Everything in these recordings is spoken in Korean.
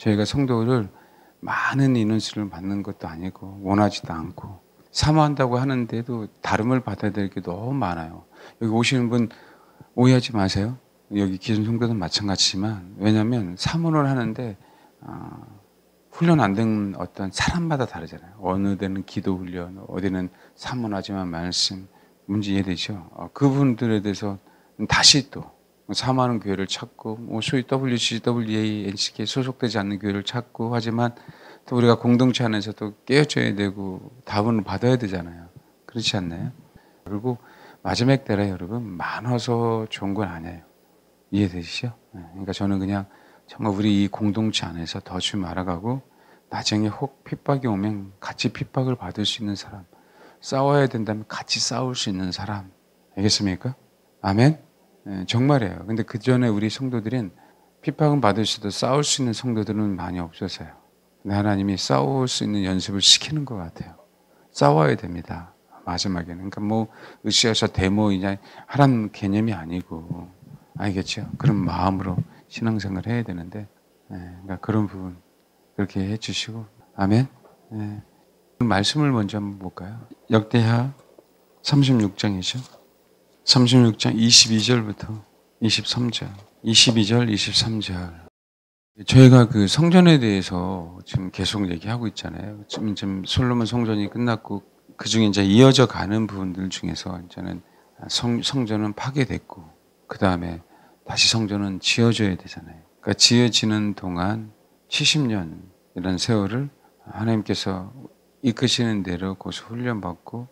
저희가 성도를 많은 인원수를 받는 것도 아니고 원하지도 않고 사모한다고 하는데도 다름을 받아야 될 게 너무 많아요. 여기 오시는 분 오해하지 마세요. 여기 기존 성도도 마찬가지지만, 왜냐하면 사모를 하는데 훈련 안 된 어떤 사람마다 다르잖아요. 어느 데는 기도 훈련, 어디는 사모하지만 말씀, 문제 이해되죠? 그분들에 대해서 다시 또 사모하는 교회를 찾고, 소위 WC, WA, NCK 소속되지 않는 교회를 찾고 하지만 또 우리가 공동체 안에서도 깨어져야 되고 답을 받아야 되잖아요. 그렇지 않나요? 그리고 마지막 때라 여러분 많아서 좋은 건 아니에요. 이해되시죠? 그러니까 저는 그냥 정말 우리 이 공동체 안에서 더 좀 알아가고 나중에 혹 핍박이 오면 같이 핍박을 받을 수 있는 사람, 싸워야 된다면 같이 싸울 수 있는 사람, 알겠습니까? 아멘? 정말이에요. 근데 그 전에 우리 성도들은 핍박은 받을 수도 싸울 수 있는 성도들은 많이 없어서요. 근데 하나님이 싸울 수 있는 연습을 시키는 것 같아요. 싸워야 됩니다. 마지막에는. 그러니까 뭐 으쌰으쌰 데모이냐 하라는 개념이 아니고, 알겠죠? 그런 마음으로 신앙생활을 해야 되는데, 그러니까 그런 부분 그렇게 해주시고, 아멘. 말씀을 먼저 한번 볼까요? 역대하 36장이죠. 36장 22절부터 23절, 22절, 23절. 저희가 그 성전에 대해서 지금 계속 얘기하고 있잖아요. 지금 솔로몬 성전이 끝났고 그 중에 이제 이어져 가는 부분들 중에서 이제는 성전은 파괴됐고 그 다음에 다시 성전은 지어져야 되잖아요. 그러니까 지어지는 동안 70년 이런 세월을 하나님께서 이끄시는 대로 거기서 훈련받고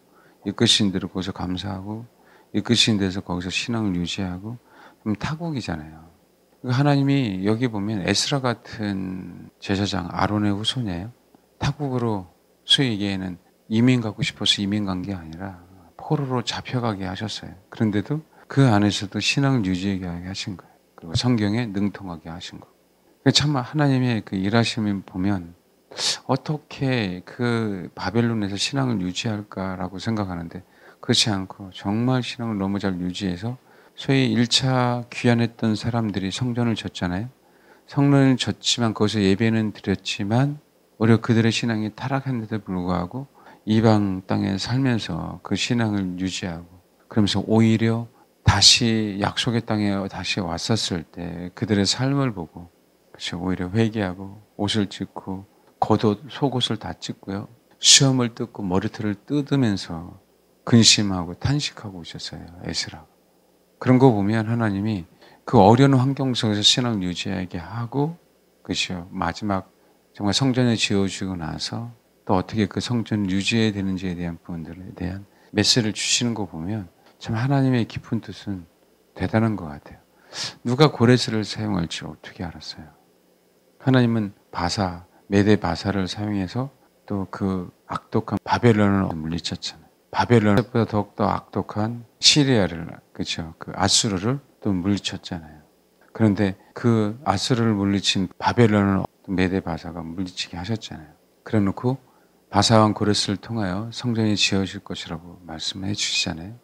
이끄시는 대로 거기서 감사하고 이끄시는 데서 거기서 신앙을 유지하고 그럼 타국이잖아요. 하나님이 여기 보면 에스라 같은 제사장 아론의 후손이에요. 타국으로 소위 얘기에는 이민 가고 싶어서 이민 간 게 아니라 포로로 잡혀가게 하셨어요. 그런데도 그 안에서도 신앙을 유지하게 하신 거예요. 그리고 성경에 능통하게 하신 거예요. 참 하나님의 그 일하심을 보면 어떻게 그 바벨론에서 신앙을 유지할까라고 생각하는데 그렇지 않고 정말 신앙을 너무 잘 유지해서 소위 1차 귀환했던 사람들이 성전을 졌잖아요. 성전을 졌지만 거기서 예배는 드렸지만 오히려 그들의 신앙이 타락했는데도 불구하고 이방 땅에 살면서 그 신앙을 유지하고 그러면서 오히려 다시 약속의 땅에 다시 왔었을 때 그들의 삶을 보고 그렇죠. 오히려 회개하고 옷을 찢고 겉옷, 속옷을 다 찢고요. 수염을 뜯고 머리털을 뜯으면서 근심하고 탄식하고 오셨어요. 에스라. 그런 거 보면 하나님이 그 어려운 환경 속에서 신앙을 유지하게 하고 그렇죠. 마지막 정말 성전을 지어주고 나서 또 어떻게 그 성전을 유지해야 되는지에 대한 부분들에 대한 메시지를 주시는 거 보면 참 하나님의 깊은 뜻은 대단한 것 같아요. 누가 고레스를 사용할지 어떻게 알았어요? 하나님은 바사, 메대 바사를 사용해서 또 그 악독한 바벨론을 물리쳤잖아요. 바벨론보다 더욱더 악독한 시리아를, 그렇죠? 그 아수르를 또 물리쳤잖아요. 그런데 그 아수르를 물리친 바벨론을 메대 바사가 물리치게 하셨잖아요. 그래 놓고 바사왕 고레스를 통하여 성전이 지어질 것이라고 말씀해 주시잖아요.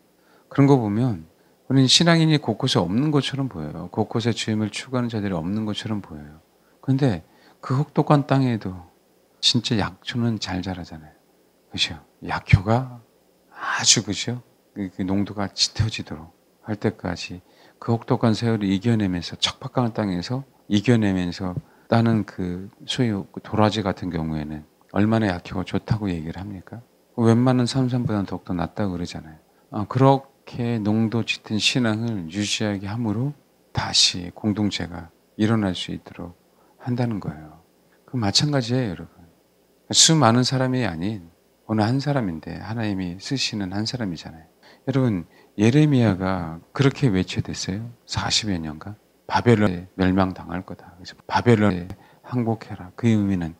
그런 거 보면 우리는 신앙인이 곳곳에 없는 것처럼 보여요. 곳곳에 주임을 추구하는 자들이 없는 것처럼 보여요. 그런데 그 혹독한 땅에도 진짜 약초는 잘 자라잖아요. 그렇죠? 약효가 아주 그죠? 그 농도가 짙어지도록 할 때까지 그 혹독한 세월을 이겨내면서 척박한 땅에서 이겨내면서 따는 그 소위 도라지 같은 경우에는 얼마나 약효가 좋다고 얘기를 합니까? 웬만한 산삼보다는 더욱더 낫다고 그러잖아요. 그렇게 농도 짙은 신앙을 유지하게 함으로 다시 공동체가 일어날 수 있도록 한다는 거예요. 그 마찬가지예요, 여러분. 수많은 사람이 아닌 어느 한 사람인데 하나님이 쓰시는 한 사람이잖아요. 여러분, 예레미야가 그렇게 외쳐댔어요. 40여 년간. 바벨론에 멸망당할 거다. 그래서 바벨론에 항복해라. 그 의미는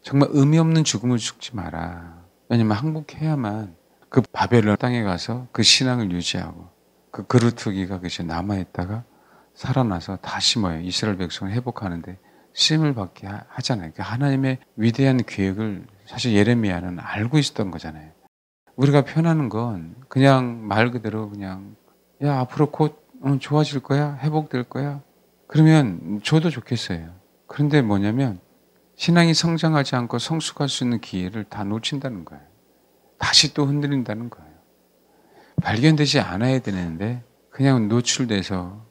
정말 의미 없는 죽음을 죽지 마라. 왜냐면 항복해야만 그 바벨론 땅에 가서 그 신앙을 유지하고 그 그루터기가 그것이 남아있다가 살아나서 다시 이스라엘 백성을 회복하는데 쓰임을 받게 하잖아요. 그러니까 하나님의 위대한 계획을 사실 예레미야는 알고 있었던 거잖아요. 우리가 편하는 건 그냥 말 그대로 그냥 야 앞으로 곧 좋아질 거야? 회복될 거야? 그러면 저도 좋겠어요. 그런데 뭐냐면 신앙이 성장하지 않고 성숙할 수 있는 기회를 다 놓친다는 거예요. 다시 또 흔들린다는 거예요. 발견되지 않아야 되는데 그냥 노출돼서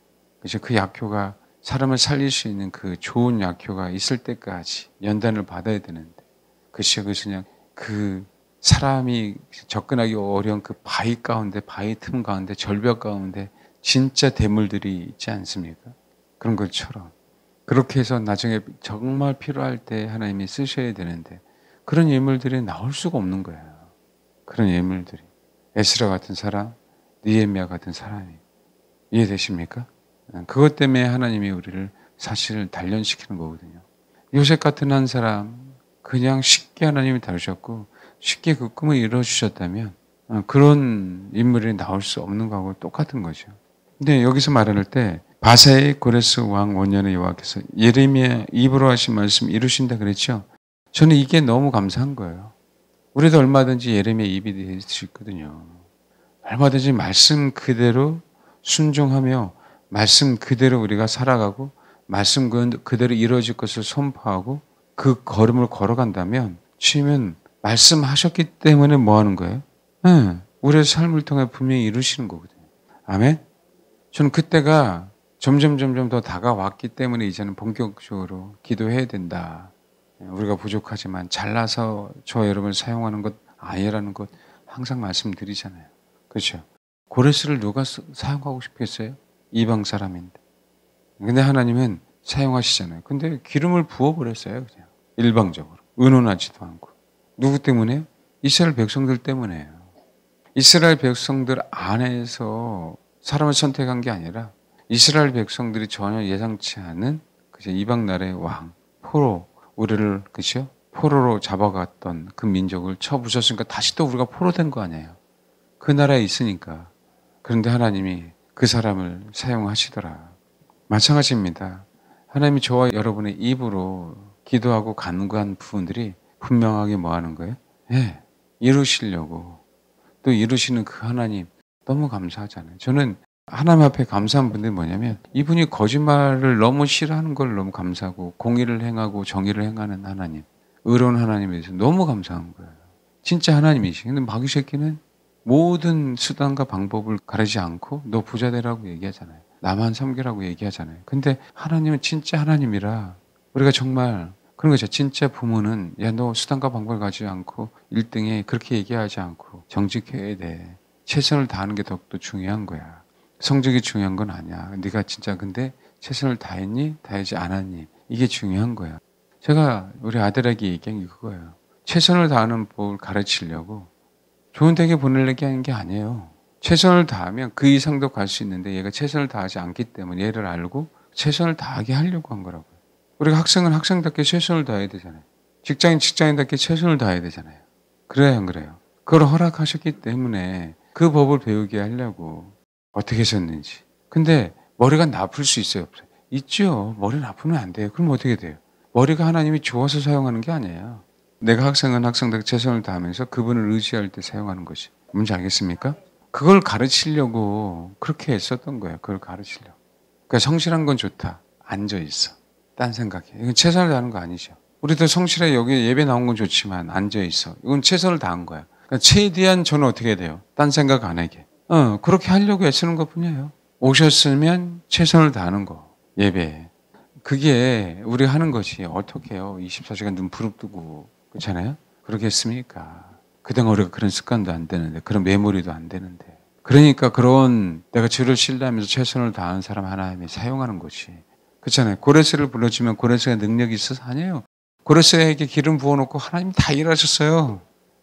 그 약효가 사람을 살릴 수 있는 그 좋은 약효가 있을 때까지 연단을 받아야 되는데 그것이 그냥 그 사람이 접근하기 어려운 그 바위 가운데, 바위 틈 가운데, 절벽 가운데 진짜 대물들이 있지 않습니까? 그런 것처럼 그렇게 해서 나중에 정말 필요할 때 하나님이 쓰셔야 되는데 그런 예물들이 나올 수가 없는 거예요. 그런 예물들이. 에스라 같은 사람, 느헤미야 같은 사람이. 이해되십니까? 그것 때문에 하나님이 우리를 사실 단련시키는 거거든요. 요셉 같은 한 사람 그냥 쉽게 하나님이 다루셨고 쉽게 그 꿈을 이루어주셨다면 그런 인물이 나올 수 없는 거하고 똑같은 거죠. 근데 여기서 말할 때 바사의 고레스 왕 원년의 여호와께서 예레미야 입으로 하신 말씀 이루신다 그랬죠. 저는 이게 너무 감사한 거예요. 우리도 얼마든지 예레미야 입이 될 수 있거든요. 얼마든지 말씀 그대로 순종하며 말씀 그대로 우리가 살아가고 말씀 그대로 이루어질 것을 선포하고 그 걸음을 걸어간다면 주님은 말씀하셨기 때문에 뭐 하는 거예요? 네, 우리의 삶을 통해 분명히 이루시는 거거든요. 아멘? 저는 그때가 점점 더 다가왔기 때문에 이제는 본격적으로 기도해야 된다. 우리가 부족하지만 잘나서 저 여러분을 사용하는 것 아니라는 것 항상 말씀드리잖아요. 그렇죠? 고레스를 누가 사용하고 싶겠어요? 이방 사람인데. 근데 하나님은 사용하시잖아요. 근데 기름을 부어버렸어요. 그냥 일방적으로. 의논하지도 않고. 누구 때문에요? 이스라엘 백성들 때문에요. 이스라엘 백성들 안에서 사람을 선택한 게 아니라 이스라엘 백성들이 전혀 예상치 않은 이방 나라의 왕, 포로, 우리를 그죠? 포로로 잡아갔던 그 민족을 쳐부셨으니까 다시 또 우리가 포로된 거 아니에요. 그 나라에 있으니까. 그런데 하나님이 그 사람을 사용하시더라. 마찬가지입니다. 하나님이 저와 여러분의 입으로 기도하고 간구한 부분들이 분명하게 뭐 하는 거예요? 예, 이루시려고. 또 이루시는 그 하나님 너무 감사하잖아요. 저는 하나님 앞에 감사한 분들이 뭐냐면 이분이 거짓말을 너무 싫어하는 걸 너무 감사하고 공의를 행하고 정의를 행하는 하나님, 의로운 하나님에 대해서 너무 감사한 거예요. 진짜 하나님이시. 근데 마귀 새끼는 모든 수단과 방법을 가리지 않고 너 부자 되라고 얘기하잖아요. 나만 섬기라고 얘기하잖아요. 근데 하나님은 진짜 하나님이라 우리가 정말 그런 거죠. 진짜 부모는 야, 너 수단과 방법을 가지지 않고 1등에 그렇게 얘기하지 않고 정직해야 돼. 최선을 다하는 게 더욱더 중요한 거야. 성적이 중요한 건 아니야. 네가 진짜 근데 최선을 다했니? 다하지 않았니? 이게 중요한 거야. 제가 우리 아들에게 얘기한 게 그거예요. 최선을 다하는 법을 가르치려고 좋은 대학에 보내려고 하는 게 아니에요. 최선을 다하면 그 이상도 갈 수 있는데 얘가 최선을 다하지 않기 때문에 얘를 알고 최선을 다하게 하려고 한 거라고요. 우리가 학생은 학생답게 최선을 다해야 되잖아요. 직장인 직장인답게 최선을 다해야 되잖아요. 그래요, 안 그래요? 그걸 허락하셨기 때문에 그 법을 배우게 하려고 어떻게 하셨는지. 근데 머리가 나쁠 수 있어요, 없어요? 있죠. 머리 나쁘면 안 돼요. 그럼 어떻게 돼요? 머리가 하나님이 좋아서 사용하는 게 아니에요. 내가 학생은 학생답게 최선을 다하면서 그분을 의지할 때 사용하는 것이. 뭔지 알겠습니까? 그걸 가르치려고 그렇게 했었던 거예요. 그걸 가르치려고. 그러니까 성실한 건 좋다. 앉아있어. 딴 생각해. 이건 최선을 다하는 거 아니죠. 우리도 성실하게 여기 예배 나온 건 좋지만 앉아있어. 이건 최선을 다한 거야. 그러니까 최대한 저는 어떻게 해야 돼요? 딴 생각 안 하게. 그렇게 하려고 애쓰는 것 뿐이에요. 오셨으면 최선을 다하는 거. 예배에. 그게 우리가 하는 것이 어떻게 해요? 24시간 눈 부릅뜨고. 그렇잖아요? 그렇게 했습니까? 그동안 우리가 그런 습관도 안 되는데, 그런 메모리도 안 되는데. 그러니까 그런 내가 주를 신뢰하면서 최선을 다하는 사람 하나님이 사용하는 것이. 그렇잖아요. 고레스를 불러주면 고레스가 능력이 있어서 아니에요. 고레스에게 기름 부어놓고 하나님이 다 일하셨어요.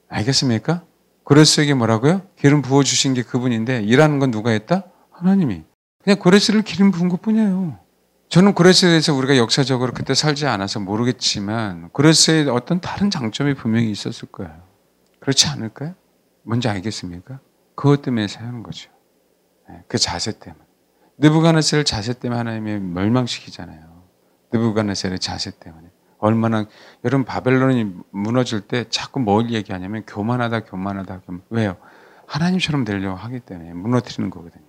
알겠습니까? 고레스에게 뭐라고요? 기름 부어주신 게 그분인데 일하는 건 누가 했다? 하나님이. 그냥 고레스를 기름 부은 것뿐이에요. 저는 고레스에 대해서 우리가 역사적으로 그때 살지 않아서 모르겠지만 고레스의 어떤 다른 장점이 분명히 있었을 거예요. 그렇지 않을까요? 뭔지 알겠습니까? 그것 때문에 사용하는 거죠. 그 자세 때문에. 느부갓네살의 자세 때문에 하나님이 멸망시키잖아요. 느부갓네살의 자세 때문에. 얼마나 여러분 바벨론이 무너질 때 자꾸 뭘 얘기하냐면 교만하다. 왜요? 하나님처럼 되려고 하기 때문에 무너뜨리는 거거든요.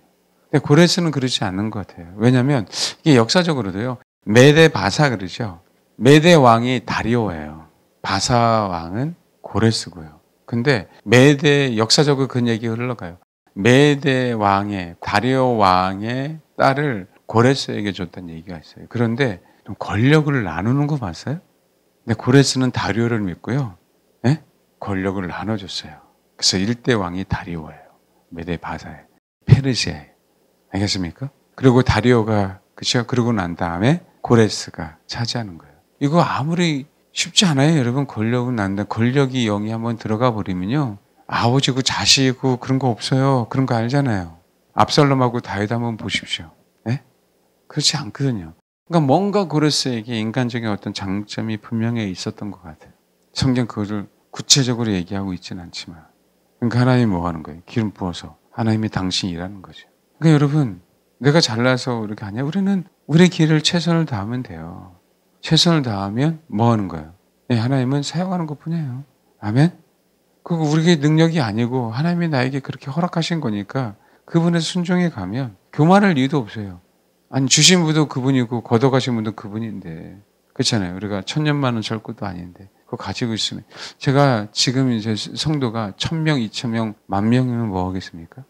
근데 고레스는 그렇지 않는 것 같아요. 왜냐하면 이게 역사적으로도요. 메데바사 그러죠. 메대 왕이 다리오예요. 바사 왕은 고레스고요. 근데 메대 역사적으로 그런 얘기 흘러가요. 메대 왕의 다리오 왕의 딸을 고레스에게 줬다는 얘기가 있어요. 그런데 좀 권력을 나누는 거 봤어요? 근데 고레스는 다리오를 믿고요. 네? 권력을 나눠줬어요. 그래서 1대 왕이 다리오예요. 메대 바사에. 페르시아에. 알겠습니까? 그리고 다리오가 그쵸? 그러고 난 다음에 고레스가 차지하는 거예요. 이거 아무리 쉽지 않아요, 여러분. 권력은 난다. 권력이 영이 한번 들어가 버리면요. 아버지고 자식이고 그런 거 없어요. 그런 거 알잖아요. 압살롬하고 다윗 한번 보십시오. 네? 그렇지 않거든요. 그러니까 뭔가 고레스에게 인간적인 어떤 장점이 분명히 있었던 것 같아요. 성경 그거를 구체적으로 얘기하고 있지는 않지만. 그러니까 하나님이 뭐 하는 거예요? 기름 부어서 하나님이 당신이 일하는 거죠. 그러니까 여러분, 내가 잘나서 이렇게 하냐? 우리는 우리 길을 최선을 다하면 돼요. 최선을 다하면 뭐 하는 거예요? 네, 하나님은 사용하는 것 뿐이에요. 아멘? 그거 우리의 능력이 아니고 하나님이 나에게 그렇게 허락하신 거니까 그분의 순종에 가면 교만할 이유도 없어요. 아니, 주신 분도 그분이고 걷어가신 분도 그분인데. 그렇잖아요. 우리가 천년만원 절구도 아닌데 그거 가지고 있으면. 제가 지금 이제 성도가 1000명, 2000명, 10,000명이면 뭐 하겠습니까?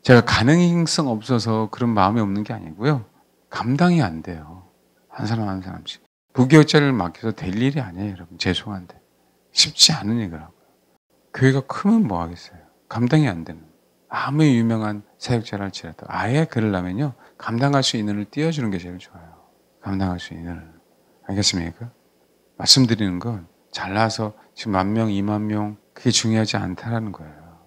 제가 가능성 없어서 그런 마음이 없는 게 아니고요. 감당이 안 돼요. 한 사람 한 사람씩. 부교육자를 맡겨서 될 일이 아니에요, 여러분. 죄송한데. 쉽지 않은 일이라고요. 교회가 크면 뭐 하겠어요. 감당이 안 되는. 아무리 유명한 사역자를 할지라도 아예 그러려면요. 감당할 수 있는 을 띄워주는 게 제일 좋아요. 감당할 수 있는 을. 알겠습니까? 말씀드리는 건 잘나서 지금 10,000명, 20,000명 그게 중요하지 않다라는 거예요.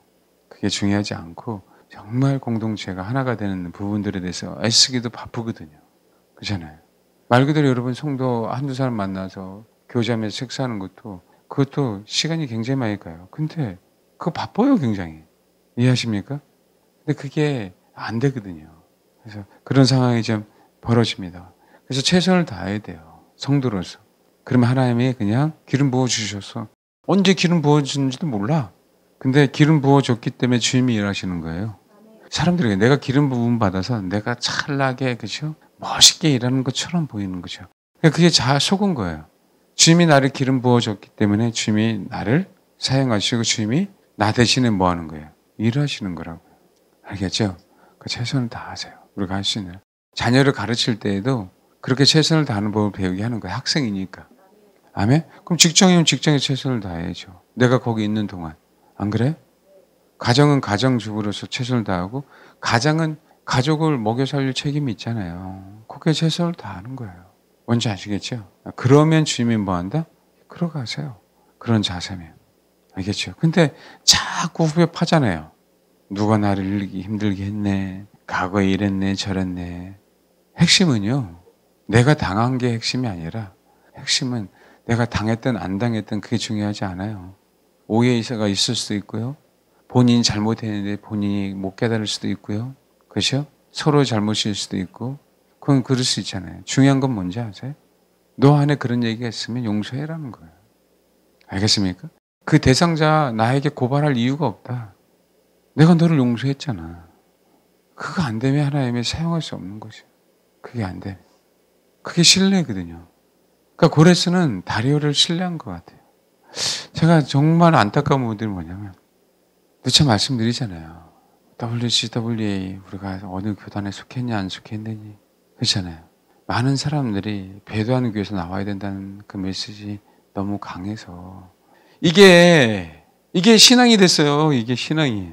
그게 중요하지 않고 정말 공동체가 하나가 되는 부분들에 대해서 애쓰기도 바쁘거든요. 그렇잖아요. 말 그대로 여러분 성도 한두 사람 만나서 교제하면서 식사하는 것도 그것도 시간이 굉장히 많이 가요. 근데 그거 바빠요, 굉장히. 이해하십니까? 근데 그게 안 되거든요. 그래서 그런 상황이 좀 벌어집니다. 그래서 최선을 다해야 돼요. 성도로서. 그러면 하나님이 그냥 기름 부어주셔서 언제 기름 부어주는지도 몰라. 근데 기름 부어줬기 때문에 주님이 일하시는 거예요. 사람들에게 내가 기름 부음 받아서 내가 찰나게, 그죠? 멋있게 일하는 것처럼 보이는 거죠. 그게 속은 거예요. 주님이 나를 기름 부어줬기 때문에 주님이 나를 사용하시고 주님이 나 대신에 뭐 하는 거예요? 일하시는 거라고요. 알겠죠? 그 최선을 다하세요. 우리가 할 수 있는. 자녀를 가르칠 때에도 그렇게 최선을 다하는 법을 배우게 하는 거예요. 학생이니까. 아멘? 그럼 직장이면 직장에 최선을 다해야죠. 내가 거기 있는 동안. 안 그래? 가정은 가정주부로서 최선을 다하고 가장은 가족을 먹여 살릴 책임이 있잖아요. 거기에 최선을 다하는 거예요. 뭔지 아시겠죠? 그러면 주님이 뭐 한다? 걸어가세요. 그런 자세면. 알겠죠? 근데 자꾸 후벼 파잖아요. 누가 나를 힘들게 했네. 과거에 이랬네 저랬네. 핵심은요. 내가 당한 게 핵심이 아니라 핵심은 내가 당했든 안 당했든 그게 중요하지 않아요. 오해가 있을 수도 있고요. 본인이 잘못했는데 본인이 못 깨달을 수도 있고요. 그렇죠? 서로 잘못일 수도 있고 그건 그럴 수 있잖아요. 중요한 건 뭔지 아세요? 너 안에 그런 얘기가 있으면 용서해라는 거예요. 알겠습니까? 그 대상자 나에게 고발할 이유가 없다. 내가 너를 용서했잖아. 그거 안 되면 하나님이 사용할 수 없는 것이에요. 그게 안 돼. 그게 신뢰거든요. 그러니까 고레스는 다리오를 신뢰한 것 같아요. 제가 정말 안타까운 부분들이 뭐냐면 누차 말씀드리잖아요. WCWA 우리가 어느 교단에 속했냐 안 속했느니 그렇잖아요. 많은 사람들이 배도하는 교회에서 나와야 된다는 그 메시지 너무 강해서 이게 신앙이 됐어요. 이게 신앙이.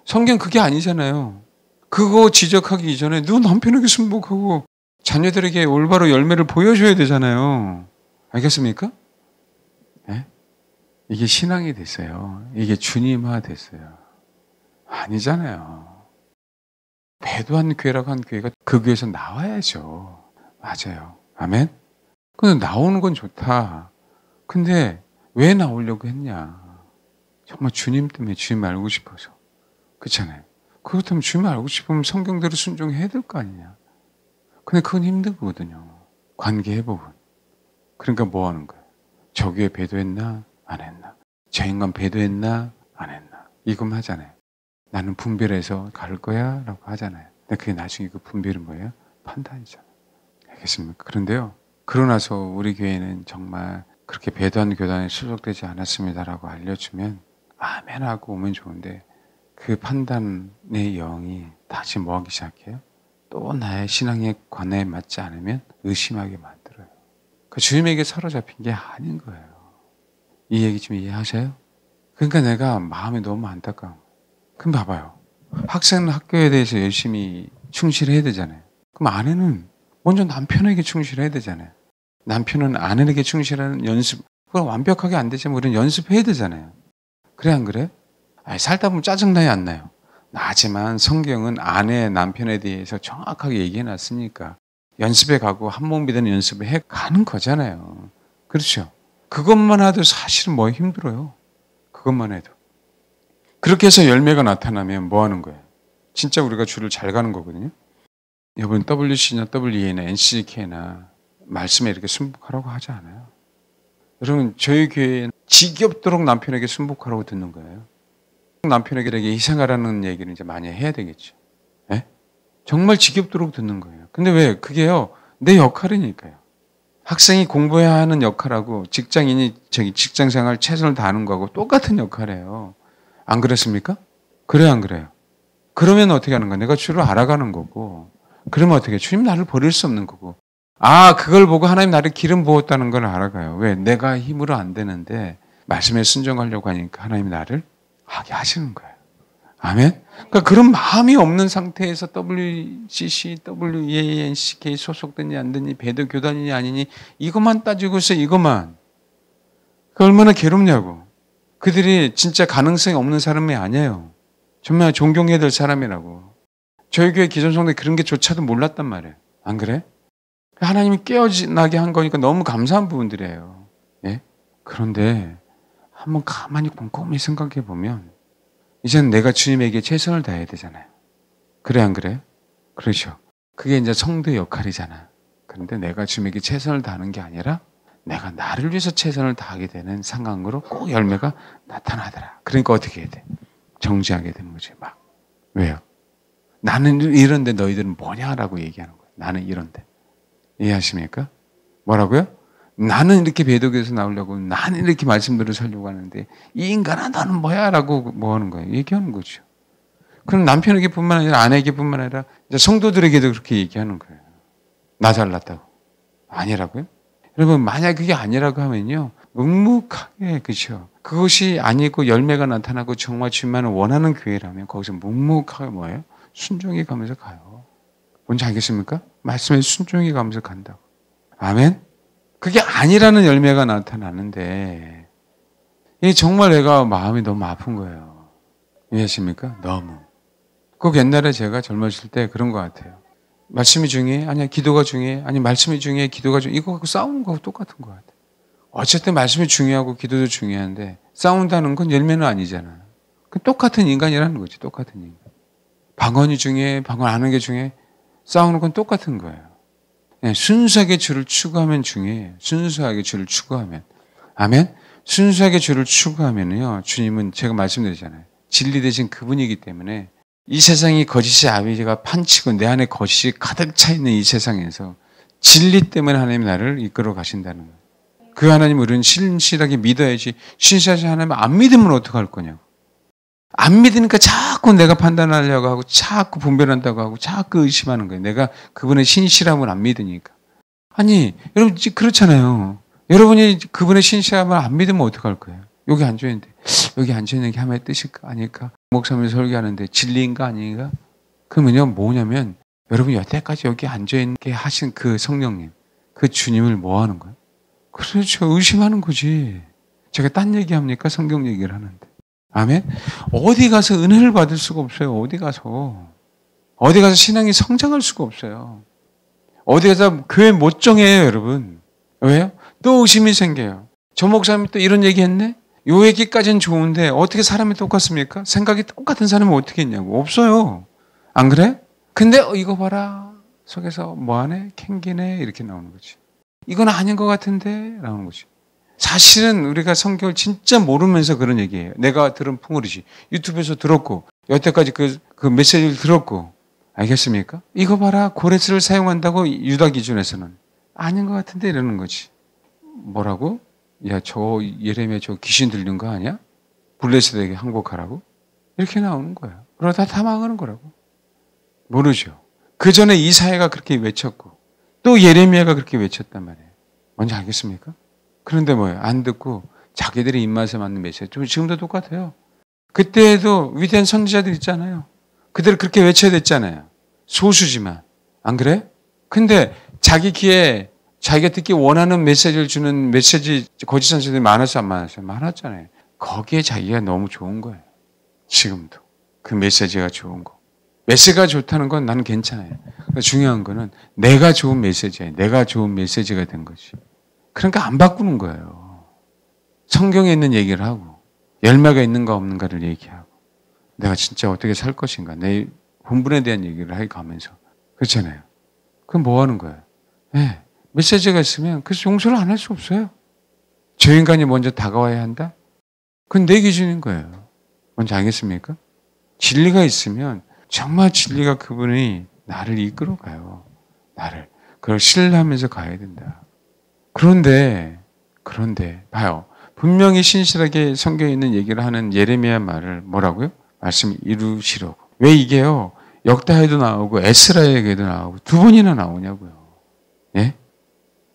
성경 그게 아니잖아요. 그거 지적하기 이전에 너 남편에게 순복하고 자녀들에게 올바로 열매를 보여줘야 되잖아요. 알겠습니까? 네? 이게 신앙이 됐어요. 이게 주님화 됐어요. 아니잖아요. 배도한 교회라고 한 교회가 그 교회에서 나와야죠. 맞아요. 아멘? 근데 나오는 건 좋다. 근데 왜 나오려고 했냐? 정말 주님 때문에 주님 알고 싶어서. 그렇잖아요. 그렇다면 주님 알고 싶으면 성경대로 순종해야 될 거 아니냐. 근데 그건 힘들거든요. 관계의 부분. 그러니까 뭐 하는 거예요? 저 교회 배도했나? 안 했나? 저 인간 배도했나? 안 했나? 이것만 하잖아요. 나는 분별해서 갈 거야? 라고 하잖아요. 근데 그게 나중에 그 분별은 뭐예요? 판단이잖아요. 알겠습니까? 그런데요. 그러나서 우리 교회는 정말 그렇게 배도한 교단에 소속되지 않았습니다라고 알려주면 아멘 하고 오면 좋은데 그 판단의 영이 다시 뭐하기 시작해요? 또 나의 신앙의 관해에 맞지 않으면 의심하게 만들어요. 그 주님에게 사로잡힌 게 아닌 거예요. 이 얘기 좀 이해하세요? 그러니까 내가 마음이 너무 안타까워. 그럼 봐봐요. 학생은 학교에 대해서 열심히 충실해야 되잖아요. 그럼 아내는 먼저 남편에게 충실해야 되잖아요. 남편은 아내에게 충실하는 연습, 그건 완벽하게 안 되지만 우리는 연습해야 되잖아요. 그래 안 그래? 아니, 살다 보면 짜증나요 안 나요? 나지만 성경은 아내, 남편에 대해서 정확하게 얘기해 놨으니까 연습해 가고 한 몸 믿는 연습을 해 가는 거잖아요. 그렇죠? 그것만 해도 사실은 뭐 힘들어요. 그것만 해도. 그렇게 해서 열매가 나타나면 뭐 하는 거예요? 진짜 우리가 줄을 잘 가는 거거든요. 여러분 WC나 WE나 NCK나 말씀에 이렇게 순복하라고 하지 않아요. 여러분 저희 교회는 지겹도록 남편에게 순복하라고 듣는 거예요. 남편에게 희생하라는 얘기를 이제 많이 해야 되겠죠. 네? 정말 지겹도록 듣는 거예요. 근데 왜? 그게요 내 역할이니까요. 학생이 공부해야 하는 역할하고 직장인이 직장생활 최선을 다하는 거하고 똑같은 역할이에요. 안 그렇습니까? 그래요 안 그래요? 그러면 어떻게 하는 거야? 내가 주를 알아가는 거고 그러면 어떻게 해요? 주님 나를 버릴 수 없는 거고 그걸 보고 하나님 나를 기름 부었다는 걸 알아가요. 왜? 내가 힘으로 안 되는데 말씀에 순종하려고 하니까 하나님이 나를 하게 하시는 거예요. 아멘? 그러니까 그런 마음이 없는 상태에서 WCC, WENCK 소속되니 안 되니 배도 교단이니 아니니 이것만 따지고 있어 이것만. 그 얼마나 괴롭냐고. 그들이 진짜 가능성이 없는 사람이 아니에요. 정말 존경해야 될 사람이라고. 저희 교회 기존 성도에 그런 게 조차도 몰랐단 말이에요. 안 그래? 하나님이 깨어나게 한 거니까 너무 감사한 부분들이에요. 예? 그런데 한번 가만히 곰곰이 생각해 보면 이제는 내가 주님에게 최선을 다해야 되잖아요. 그래 안 그래? 그렇죠. 그게 이제 성도의 역할이잖아. 그런데 내가 주님에게 최선을 다하는 게 아니라 내가 나를 위해서 최선을 다하게 되는 상황으로 꼭 열매가 나타나더라. 그러니까 어떻게 해야 돼? 정지하게 되는 거지 막. 왜요? 나는 이런데 너희들은 뭐냐라고 얘기하는 거예요. 나는 이런데. 이해하십니까? 뭐라고요? 나는 이렇게 배도교에서 나오려고 나는 이렇게 말씀들을 살려고 하는데 이 인간아 너는 뭐야? 라고 뭐 하는 거예요? 얘기하는 거죠. 그럼 남편에게 뿐만 아니라 아내에게 뿐만 아니라 이제 성도들에게도 그렇게 얘기하는 거예요. 나 잘났다고. 아니라고요? 여러분 만약 그게 아니라고 하면요. 묵묵하게 그렇죠. 그것이 아니고 열매가 나타나고 정말 주님만을 원하는 교회라면 거기서 묵묵하게 뭐예요? 순종해 가면서 가요. 뭔지 알겠습니까? 말씀에 순종해 가면서 간다고. 아멘? 그게 아니라는 열매가 나타나는데 이게 정말 내가 마음이 너무 아픈 거예요. 이해하십니까? 너무. 꼭 옛날에 제가 젊었을 때 그런 것 같아요. 말씀이 중요해? 아니야 기도가 중요해? 아니 말씀이 중요해? 기도가 중요해? 이거 갖고 싸우는 거하고 똑같은 것 같아요. 어쨌든 말씀이 중요하고 기도도 중요한데 싸운다는 건 열매는 아니잖아. 그 똑같은 인간이라는 거지. 똑같은 인간. 방언이 중요해? 방언 안 하는 게 중요해? 싸우는 건 똑같은 거예요. 순수하게 주를 추구하면 중요해요. 순수하게 주를 추구하면. 아멘? 순수하게 주를 추구하면요. 주님은 제가 말씀드리잖아요. 진리 대신 그분이기 때문에 이 세상이 거짓의 아비가 판치고 내 안에 거짓이 가득 차 있는 이 세상에서 진리 때문에 하나님이 나를 이끌어 가신다는 거예요. 그 하나님을 우리는 신실하게 믿어야지 신실하지 하나님 안 믿으면 어떡할 거냐고. 안 믿으니까 자꾸 내가 판단하려고 하고 자꾸 분별한다고 하고 자꾸 의심하는 거예요. 내가 그분의 신실함을 안 믿으니까. 아니 여러분 그렇잖아요. 여러분이 그분의 신실함을 안 믿으면 어떡할 거예요. 여기 앉아있는데 여기 앉아있는 게 하나님의 뜻일까 아닐까. 목사님이 설교하는데 진리인가 아닌가. 그러면요 뭐냐면 여러분 여태까지 여기 앉아있게 하신 그 성령님 그 주님을 뭐 하는 거예요. 그렇죠. 의심하는 거지. 제가 딴 얘기합니까? 성경 얘기를 하는데. 아멘? 어디 가서 은혜를 받을 수가 없어요. 어디 가서 신앙이 성장할 수가 없어요. 어디 가서 교회 못 정해요, 여러분. 왜요? 또 의심이 생겨요. 저 목사님이 또 이런 얘기 했네? 요 얘기까지는 좋은데 어떻게 사람이 똑같습니까? 생각이 똑같은 사람은 어떻게 했냐고. 없어요. 안 그래? 근데 이거 봐라. 속에서 뭐하네? 캥기네? 이렇게 나오는 거지. 이건 아닌 것 같은데? 나오는 거지. 사실은 우리가 성경을 진짜 모르면서 그런 얘기예요. 내가 들은 풍월이지. 유튜브에서 들었고 여태까지 그 메시지를 들었고 알겠습니까? 이거 봐라. 고레스를 사용한다고 유다 기준에서는 아닌 것 같은데 이러는 거지. 뭐라고? 야, 저 예레미야 저 귀신 들린 거 아니야? 블레셋에게 항복하라고? 이렇게 나오는 거예요. 그러다 다 망하는 거라고. 모르죠. 그 전에 이사야가 그렇게 외쳤고 또 예레미야가 그렇게 외쳤단 말이에요. 뭔지 알겠습니까? 그런데 뭐예요? 안 듣고 자기들의 입맛에 맞는 메시지. 지금도 똑같아요. 그때에도 위대한 선지자들 있잖아요. 그들 그렇게 외쳐야 됐잖아요. 소수지만. 안 그래? 근데 자기 귀에 자기가 듣기 원하는 메시지를 주는 메시지 거짓 선지자들이 많았어요? 안 많았어요? 많았잖아요. 거기에 자기가 너무 좋은 거예요. 지금도. 그 메시지가 좋은 거. 메시지가 좋다는 건 나는 괜찮아요. 그러니까 중요한 거는 내가 좋은 메시지예요. 내가 좋은 메시지가 된 거지. 그러니까 안 바꾸는 거예요. 성경에 있는 얘기를 하고 열매가 있는가 없는가를 얘기하고 내가 진짜 어떻게 살 것인가 내 본분에 대한 얘기를 해가면서 그렇잖아요. 그럼 뭐 하는 거예요? 네. 메시지가 있으면 그래서 용서를 안 할 수 없어요. 죄인간이 먼저 다가와야 한다? 그건 내 기준인 거예요. 뭔지 알겠습니까? 진리가 있으면 정말 진리가 그분이 나를 이끌어가요. 나를. 그걸 신뢰하면서 가야 된다. 그런데 봐요. 분명히 신실하게 성경에 있는 얘기를 하는 예레미야 말을 뭐라고요? 말씀 이루시려고. 왜 이게요? 역다에도 나오고 에스라에게도 나오고 두 번이나 나오냐고요. 예?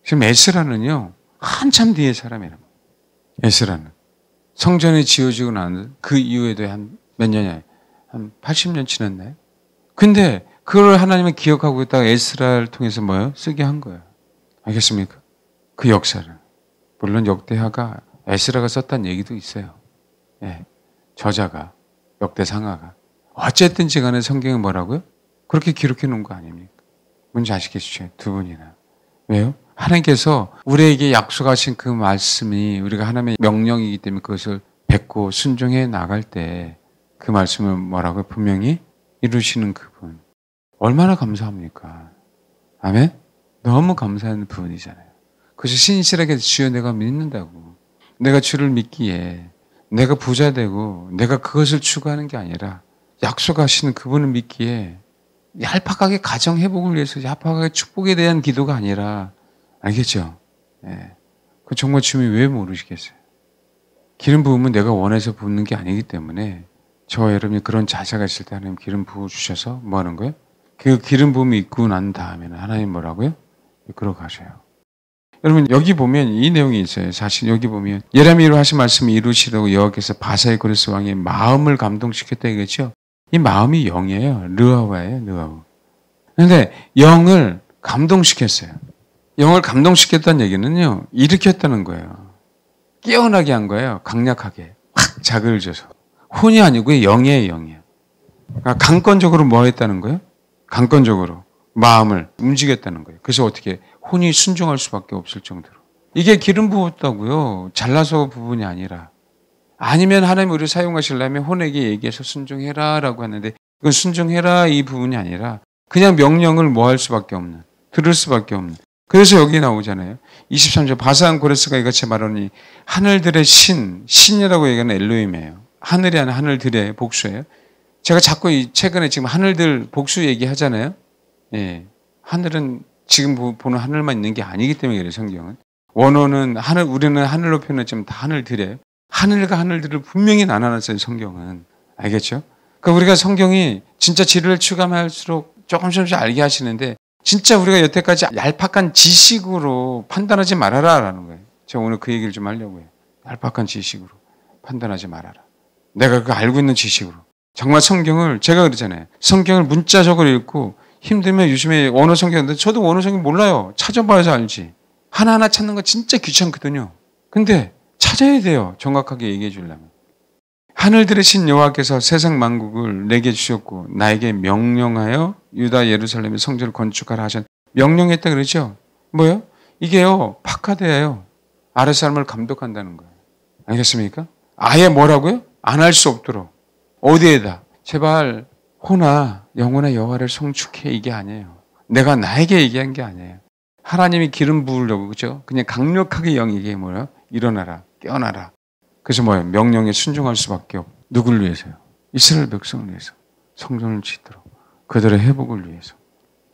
지금 에스라는요. 한참 뒤의 사람이랍니다. 에스라는. 성전이 지어지고 난 그 이후에도 한 몇 년이야? 한 80년 지났나요? 근데 그걸 하나님은 기억하고 있다가 에스라를 통해서 뭐예요? 쓰게 한 거예요. 알겠습니까? 그 역사를. 물론 역대하가 에스라가 썼다는 얘기도 있어요. 예. 저자가, 역대상하가. 어쨌든지 간에 성경은 뭐라고요? 그렇게 기록해 놓은 거 아닙니까? 뭔지 아시겠죠? 두 분이나. 왜요? 하나님께서 우리에게 약속하신 그 말씀이 우리가 하나님의 명령이기 때문에 그것을 뱉고 순종해 나갈 때 그 말씀을 뭐라고요? 분명히 이루시는 그분. 얼마나 감사합니까? 아멘? 너무 감사한 부분이잖아요. 그래서 신실하게 주여 내가 믿는다고. 내가 주를 믿기에 내가 부자 되고 내가 그것을 추구하는 게 아니라 약속하시는 그분을 믿기에 얄팍하게 가정 회복을 위해서 얄팍하게 축복에 대한 기도가 아니라 알겠죠? 예. 그 정말 주님이 왜 모르시겠어요? 기름 부으면 내가 원해서 붓는 게 아니기 때문에 저와 여러분이 그런 자세가 있을 때 하나님 기름 부어주셔서 뭐 하는 거예요? 그 기름 부음이 있고 난 다음에는 하나님 뭐라고요? 이끌어 가셔요. 여러분 여기 보면 이 내용이 있어요. 사실 여기 보면 예레미야로 하신 말씀을 이루시려고 여호와께서 바사의 고레스 왕의 마음을 감동시켰다 이거죠. 이 마음이 영이에요. 르아와예요. 르아와. 그런데 영을 감동시켰어요. 영을 감동시켰다는 얘기는요. 일으켰다는 거예요. 깨어나게 한 거예요. 강력하게. 확 자극을 줘서. 혼이 아니고 영이에요. 영이에요. 그러니까 강권적으로 뭐 했다는 거예요? 강권적으로 마음을 움직였다는 거예요. 그래서 어떻게 혼이 순종할 수밖에 없을 정도로. 이게 기름 부었다고요. 잘나서 부분이 아니라. 아니면 하나님 우리를 사용하시려면 혼에게 얘기해서 순종해라라고 하는데 그건 순종해라 이 부분이 아니라 그냥 명령을 뭐 할 수밖에 없는. 들을 수밖에 없는. 그래서 여기 나오잖아요. 23절 바사한 고레스가 이같이 말하니 하늘들의 신이라고 얘기하는 엘로힘이에요. 하늘이 아니라 하늘들의 복수예요. 제가 자꾸 최근에 지금 하늘들 복수 얘기하잖아요. 예. 하늘은 지금 보는 하늘만 있는 게 아니기 때문에 그래요. 성경은. 원어는 하늘, 우리는 하늘로 표현했지만 다 하늘들이에요. 하늘과 하늘들을 분명히 나눠놨어요. 성경은. 알겠죠? 그러니까 우리가 성경이 진짜 진리를 추감할수록 조금씩 알게 하시는데 진짜 우리가 여태까지 얄팍한 지식으로 판단하지 말아라라는 거예요. 제가 오늘 그 얘기를 좀 하려고 해요. 얄팍한 지식으로 판단하지 말아라. 내가 그거 알고 있는 지식으로. 정말 성경을 제가 그러잖아요. 성경을 문자적으로 읽고 힘들면 요즘에 원어 성경인데 저도 원어 성경 몰라요. 찾아봐야지 알지. 하나하나 찾는 거 진짜 귀찮거든요. 근데 찾아야 돼요. 정확하게 얘기해 주려면. 하늘들의 신 여호와께서 세상 만국을 내게 주셨고 나에게 명령하여 유다 예루살렘의 성전을 건축하라 하신 명령했다 그러죠. 뭐요? 이게요. 파카드예요. 아랫 사람을 감독한다는 거예요. 알겠습니까? 아예 뭐라고요? 안 할 수 없도록. 어디에다? 제발 호나 영혼의 여호와를 송축해 이게 아니에요. 내가 나에게 얘기한 게 아니에요. 하나님이 기름 부으려고 그죠? 그냥 강력하게 영에게 뭐요? 일어나라, 깨어나라. 그래서 뭐예요? 명령에 순종할 수밖에 없고 누굴 위해서요? 이스라엘 백성을 위해서 성전을 짓도록 그들의 회복을 위해서.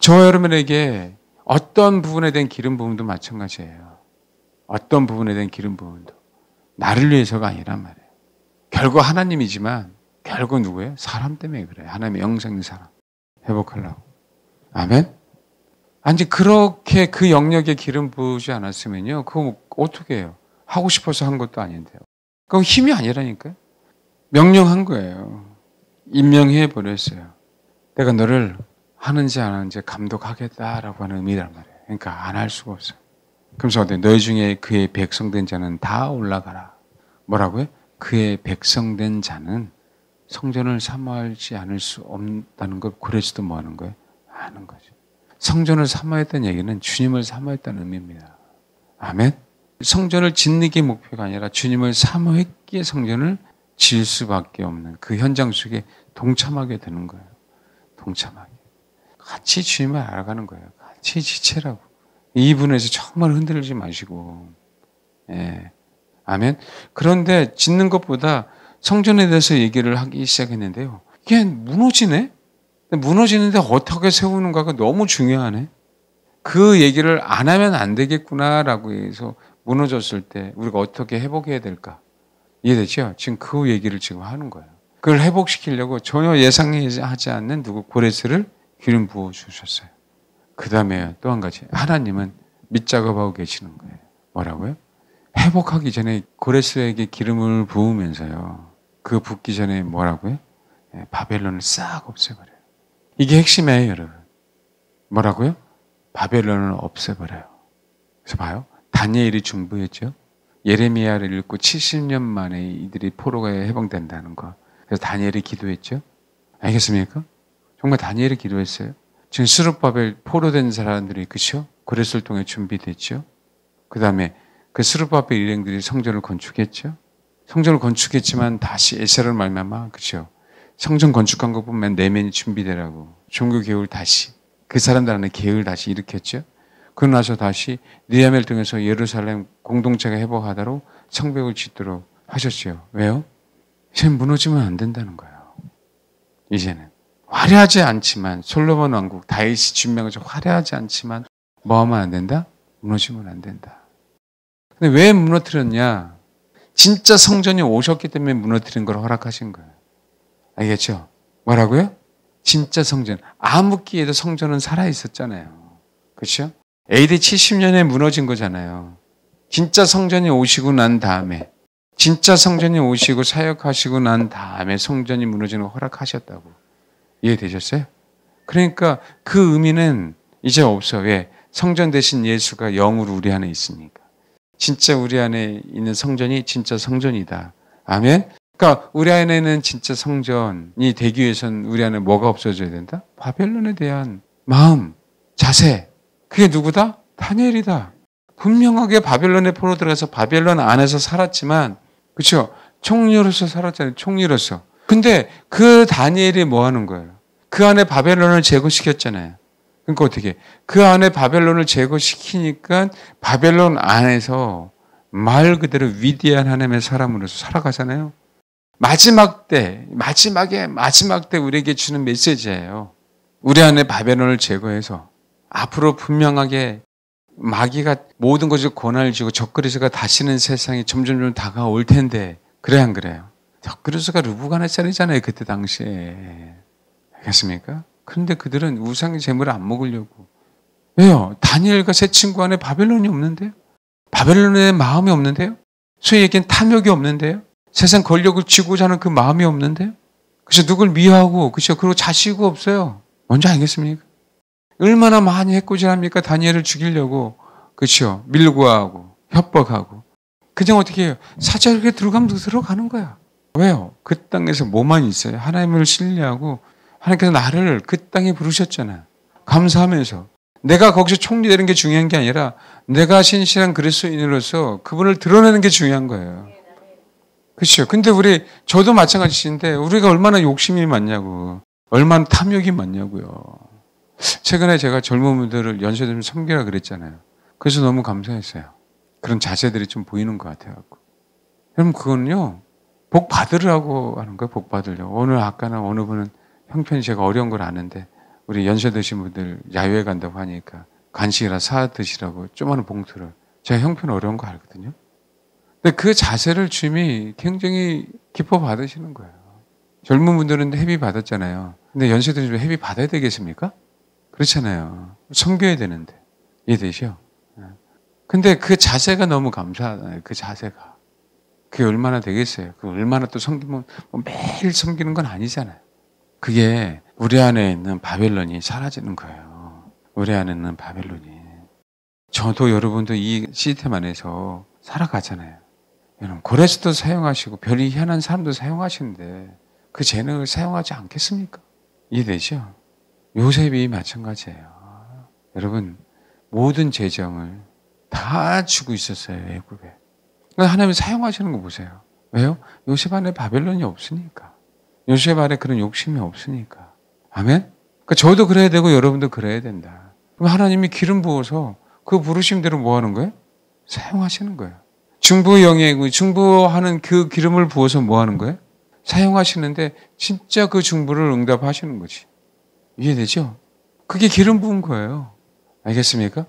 저와 여러분에게 어떤 부분에 대한 기름 부음도 마찬가지예요. 어떤 부분에 대한 기름 부음도 나를 위해서가 아니란 말이에요. 결국 하나님이지만 결국 누구예요? 사람 때문에 그래요. 하나님의 영생인 사람 회복하려고. 아멘. 아니 그렇게 그 영역에 기름 부으지 않았으면요, 그거 어떻게 해요? 하고 싶어서 한 것도 아닌데요. 그건 힘이 아니라니까요. 명령한 거예요. 임명해 버렸어요. 내가 너를 하는지 안 하는지 감독하겠다라고 하는 의미란 말이에요. 그러니까 안 할 수가 없어요. 그러면서 너희 중에 그의 백성된 자는 다 올라가라. 뭐라고요? 그의 백성된 자는 성전을 사모하지 않을 수 없다는 걸 그래서도 뭐 하는 거예요? 아는 거죠. 성전을 사모했다는 얘기는 주님을 사모했다는 의미입니다. 아멘? 성전을 짓는 게 목표가 아니라 주님을 사모했기에 성전을 지을 수밖에 없는 그 현장 속에 동참하게 되는 거예요. 동참하게. 같이 주님을 알아가는 거예요. 같이 지체라고. 이 부분에서 정말 흔들리지 마시고. 예. 아멘? 그런데 짓는 것보다 성전에 대해서 얘기를 하기 시작했는데요. 이게 무너지네? 무너지는데 어떻게 세우는가가 너무 중요하네. 그 얘기를 안 하면 안 되겠구나라고 해서 무너졌을 때 우리가 어떻게 회복해야 될까? 이해되죠? 지금 그 얘기를 지금 하는 거예요. 그걸 회복시키려고 전혀 예상하지 않는 누구 고레스를 기름 부어 주셨어요. 그 다음에 또 한 가지. 하나님은 밑작업하고 계시는 거예요. 뭐라고요? 회복하기 전에 고레스에게 기름을 부으면서요. 그 붓기 전에 뭐라고요? 바벨론을 싹 없애버려요. 이게 핵심이에요, 여러분. 뭐라고요? 바벨론을 없애버려요. 그래서 봐요. 다니엘이 중보했죠. 예레미야를 읽고 70년 만에 이들이 포로가 해방된다는 거. 그래서 다니엘이 기도했죠. 알겠습니까? 정말 다니엘이 기도했어요. 지금 스룹바벨 포로된 사람들이 그렇죠? 고레스를 통해 준비됐죠. 그 다음에 그 스룹바벨 일행들이 성전을 건축했죠. 성전을 건축했지만 다시 에스라를 말미암아 그렇죠. 성전 건축한 거 보면 내면이 준비되라고 종교 개혁을 다시 그 사람들 안에 계획을 다시 일으켰죠. 그러고 나서 다시 느헤미야를 통해서 예루살렘 공동체가 회복하도록 성벽을 짓도록 하셨죠. 왜요? 이제는 무너지면 안 된다는 거예요. 이제는 화려하지 않지만 솔로몬 왕국 다윗이 준비하면서 화려하지 않지만 뭐하면 안 된다? 무너지면 안 된다. 근데 왜 무너뜨렸냐? 진짜 성전이 오셨기 때문에 무너뜨린 걸 허락하신 거예요. 알겠죠? 뭐라고요? 진짜 성전. 암흑기에도 성전은 살아있었잖아요. 그렇죠? AD 70년에 무너진 거잖아요. 진짜 성전이 오시고 난 다음에 진짜 성전이 오시고 사역하시고 난 다음에 성전이 무너지는 걸 허락하셨다고. 이해되셨어요? 그러니까 그 의미는 이제 없어. 왜? 성전 대신 예수가 영으로 우리 안에 있으니까. 진짜 우리 안에 있는 성전이 진짜 성전이다. 아멘? 그러니까 우리 안에는 진짜 성전이 되기 위해서는 우리 안에 뭐가 없어져야 된다? 바벨론에 대한 마음, 자세. 그게 누구다? 다니엘이다. 분명하게 바벨론에 포로 들어가서 바벨론 안에서 살았지만 그렇죠? 총리로서 살았잖아요. 총리로서. 근데 그 다니엘이 뭐 하는 거예요? 그 안에 바벨론을 제거시켰잖아요. 그러니까 어떻게? 그 안에 바벨론을 제거시키니까 바벨론 안에서 말 그대로 위대한 하나님의 사람으로서 살아가잖아요. 마지막 때 우리에게 주는 메시지예요. 우리 안에 바벨론을 제거해서 앞으로 분명하게 마귀가 모든 것을 권한을 쥐고 적그리스도가 다시는 세상이 점점 다가올 텐데 그래 안 그래요? 적그리스도가 르부갓네살이잖아요. 그때 당시에. 알겠습니까? 그런데 그들은 우상의 재물을 안 먹으려고. 왜요? 다니엘과 세 친구 안에 바벨론이 없는데요? 바벨론에 마음이 없는데요? 소위 얘기한 탐욕이 없는데요? 세상 권력을 쥐고자 하는 그 마음이 없는데요? 그래서 누굴 미워하고, 그렇죠? 그리고 자시고 없어요. 뭔지 알겠습니까? 얼마나 많이 해코지합니까? 다니엘을 죽이려고, 그렇죠? 밀고 하고, 협박하고. 그냥 어떻게 해요? 사자에게 들어가면 들어가는 거야. 왜요? 그 땅에서 뭐만 있어요? 하나님을 신뢰하고, 하나님께서 나를 그 땅에 부르셨잖아요. 감사하면서. 내가 거기서 총리되는 게 중요한 게 아니라 내가 신실한 그리스도인으로서 그분을 드러내는 게 중요한 거예요. 그렇죠. 근데 저도 마찬가지인데 우리가 얼마나 욕심이 많냐고. 얼마나 탐욕이 많냐고요. 최근에 제가 젊은 분들을 연세대면 섬기라 그랬잖아요. 그래서 너무 감사했어요. 그런 자세들이 좀 보이는 것 같아요. 그럼 그건요. 복 받으라고 하는 거예요. 복 받으려고. 오늘 아까는 어느 분은 형편이 제가 어려운 걸 아는데 우리 연세 드신 분들 야유회 간다고 하니까 간식이라 사 드시라고 조그마한 봉투를. 제가 형편 어려운 거 알거든요. 근데 그 자세를 주님이 굉장히 기뻐 받으시는 거예요. 젊은 분들은 회비 받았잖아요. 근데 연세 드신 분 회비 받아야 되겠습니까? 그렇잖아요. 섬겨야 되는데. 이해되시죠? 근데 그 자세가 너무 감사하잖아요. 그 자세가. 그게 얼마나 되겠어요? 그 얼마나 또 섬기면 뭐 매일 섬기는 건 아니잖아요. 그게 우리 안에 있는 바벨론이 사라지는 거예요. 우리 안에 있는 바벨론이. 저도 여러분도 이 시스템 안에서 살아가잖아요. 여러분 고레스도 사용하시고 별이 희한한 사람도 사용하시는데 그 재능을 사용하지 않겠습니까? 이해되죠? 요셉이 마찬가지예요. 여러분 모든 재정을 다 주고 있었어요. 애굽에. 하나님 사용하시는 거 보세요. 왜요? 요셉 안에 바벨론이 없으니까. 요셉 안에 그런 욕심이 없으니까. 아멘? 그러니까 저도 그래야 되고 여러분도 그래야 된다. 그럼 하나님이 기름 부어서 그 부르심대로 뭐 하는 거예요? 사용하시는 거예요. 중보의 영이고 중보하는 그 기름을 부어서 뭐 하는 거예요? 사용하시는데 진짜 그 중보를 응답하시는 거지. 이해되죠? 그게 기름 부은 거예요. 알겠습니까?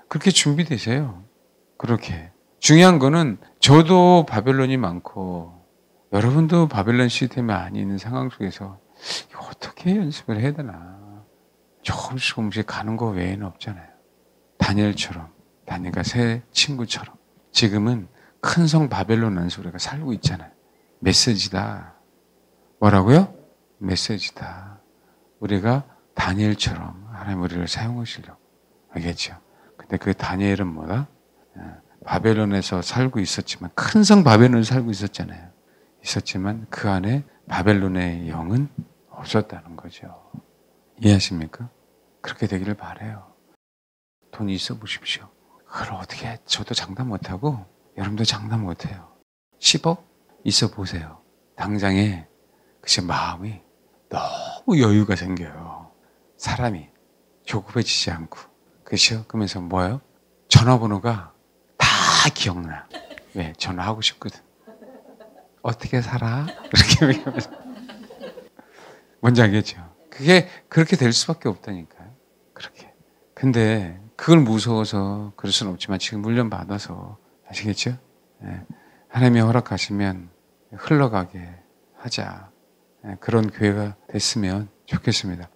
그렇게 준비되세요. 그렇게. 중요한 거는 저도 바벨론이 많고 여러분도 바벨론 시스템이 안에 있는 상황 속에서 어떻게 연습을 해야 되나. 조금씩 가는 거 외에는 없잖아요. 다니엘처럼, 다니엘과 새 친구처럼 지금은 큰 성 바벨론 안에서 우리가 살고 있잖아요. 메시지다. 뭐라고요? 메시지다. 우리가 다니엘처럼 하나님 우리를 사용하시려고. 알겠죠? 근데 그 다니엘은 뭐다? 바벨론에서 살고 있었지만 큰 성 바벨론에 살고 있었잖아요. 있었지만 그 안에 바벨론의 영은 없었다는 거죠. 이해하십니까? 그렇게 되기를 바라요. 돈이 있어 보십시오. 그걸 어떻게 해? 저도 장담 못하고 여러분도 장담 못해요. 10억 있어 보세요. 당장에 그치 마음이 너무 여유가 생겨요. 사람이 조급해지지 않고. 그렇죠? 그러면서 뭐예요? 전화번호가 다 기억나. 왜? 전화하고 싶거든. 어떻게 살아? 이렇게 얘기하면서. 뭔지 알겠죠? 그게 그렇게 될 수밖에 없다니까요. 그렇게. 근데 그걸 무서워서 그럴 수는 없지만 지금 훈련 받아서 아시겠죠? 네. 하나님이 허락하시면 흘러가게 하자. 네. 그런 교회가 됐으면 좋겠습니다.